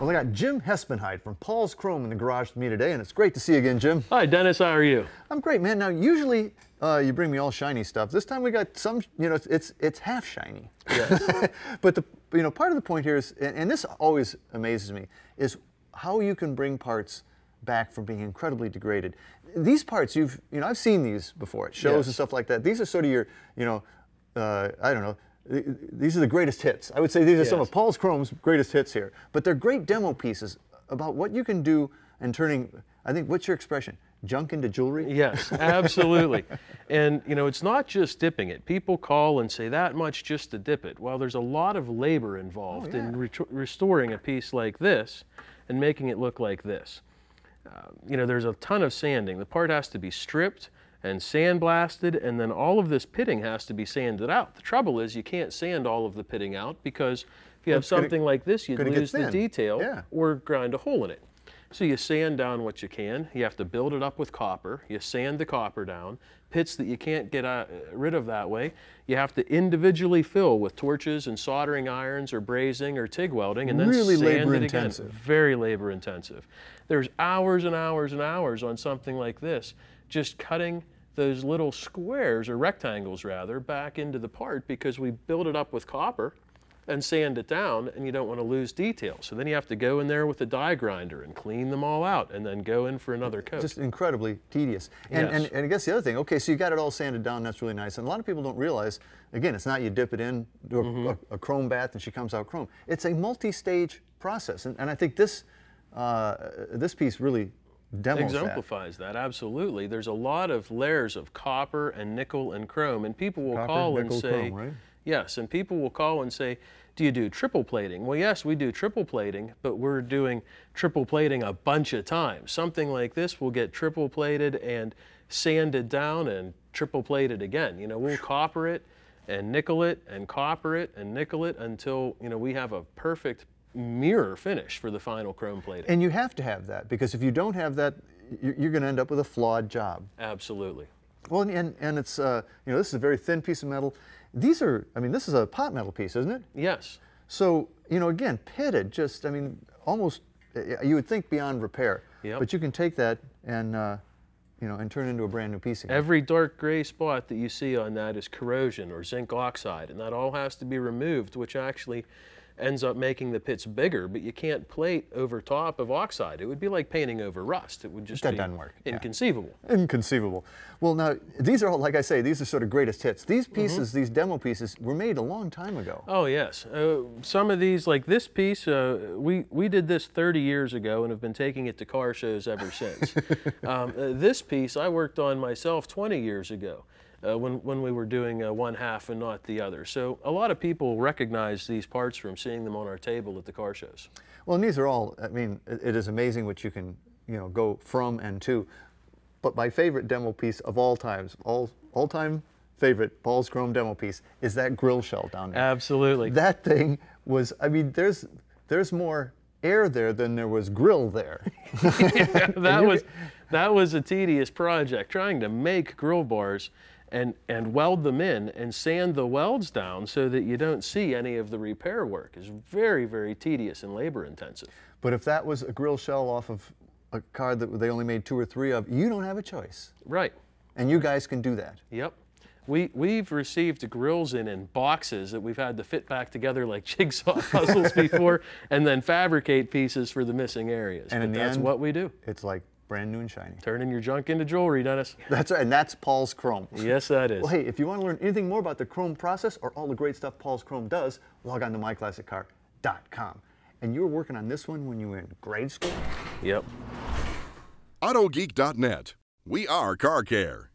Well, I got Jim Hespenheide from Paul's Chrome in the garage with me today, and it's great to see you again, Jim. Hi, Dennis. How are you? I'm great, man. Now, usually you bring me all shiny stuff. This time we got some, it's half shiny. Yes. But part of the point here is, and this always amazes me, is how you can bring parts back from being incredibly degraded. These parts, I've seen these before at shows and stuff like that. These are sort of your, I don't know. These are the greatest hits. I would say these are some of Paul's Chrome's greatest hits here. But they're great demo pieces about what you can do in turning, I think, what's your expression? Junk into jewelry? Yes, absolutely. And, it's not just dipping it. People call and say that much just to dip it. Well, there's a lot of labor involved in restoring a piece like this and making it look like this. There's a ton of sanding. The part has to be stripped and sandblasted, and then all of this pitting has to be sanded out. The trouble is you can't sand all of the pitting out because if you have something like this, you'd lose the detail or grind a hole in it. So you sand down what you can. You have to build it up with copper. You sand the copper down. Pits that you can't get rid of that way, you have to individually fill with torches and soldering irons or brazing or TIG welding, and then really sand labor it again. intensive. Very labor intensive. There's hours and hours and hours on something like this, just cutting those little squares, or rectangles rather, back into the part because we build it up with copper and sand it down, and you don't want to lose detail. So then you have to go in there with a die grinder and clean them all out and then go in for another coat. Just incredibly tedious. And I guess the other thing, okay, so you got it all sanded down, that's really nice. And a lot of people don't realize, again, it's not you dip it in, do a chrome bath and she comes out chrome. It's a multi-stage process. And I think this piece really exemplifies that, absolutely. There's a lot of layers of copper and nickel and chrome, and people will call and say, chrome, right? Yes, and people will call and say, do you do triple plating? Well, yes, we do triple plating, but we're doing triple plating a bunch of times. Something like this will get triple plated and sanded down and triple plated again. We'll copper it and nickel it and copper it and nickel it until, we have a perfect mirror finish for the final chrome plating. And you have to have that, because if you don't have that, you're going to end up with a flawed job. Absolutely. Well, and it's, this is a very thin piece of metal. These are, this is a pot metal piece, isn't it? Yes. So, again, pitted, just, almost, you would think beyond repair. Yep. But you can take that and, and turn it into a brand new piece again. Every dark gray spot that you see on that is corrosion or zinc oxide, and that all has to be removed, which actually ends up making the pits bigger, but you can't plate over top of oxide. It would be like painting over rust. It would just be doesn't work. Inconceivable. Inconceivable. Well, now, these are all, like I say, these are sort of greatest hits. These pieces, these demo pieces, were made a long time ago. Oh, yes. Some of these, like this piece, we did this 30 years ago and have been taking it to car shows ever since. This piece I worked on myself 20 years ago. When we were doing one half and not the other. So a lot of people recognize these parts from seeing them on our table at the car shows. Well, and these are all, it is amazing what you can, go from and to. But my favorite demo piece of all times, all-time favorite Paul's Chrome demo piece is that grill shell down there. Absolutely. That thing was, there's more air there than there was grill there. Yeah, that was a tedious project, trying to make grill bars and weld them in and sand the welds down so that you don't see any of the repair work. Is very, very tedious and labor intensive. But if that was a grill shell off of a car that they only made 2 or 3 of, you don't have a choice. Right. And you guys can do that. Yep. We've received grills in boxes that we've had to fit back together like jigsaw puzzles before, and then fabricate pieces for the missing areas. And that's what we do. It's like brand new and shiny. Turning your junk into jewelry, Dennis. That's right, and that's Paul's Chrome. Yes, that is. Well, hey, if you want to learn anything more about the Chrome process or all the great stuff Paul's Chrome does, log on to myclassiccar.com. And you were working on this one when you were in grade school? Yep. AutoGeek.net. We are car care.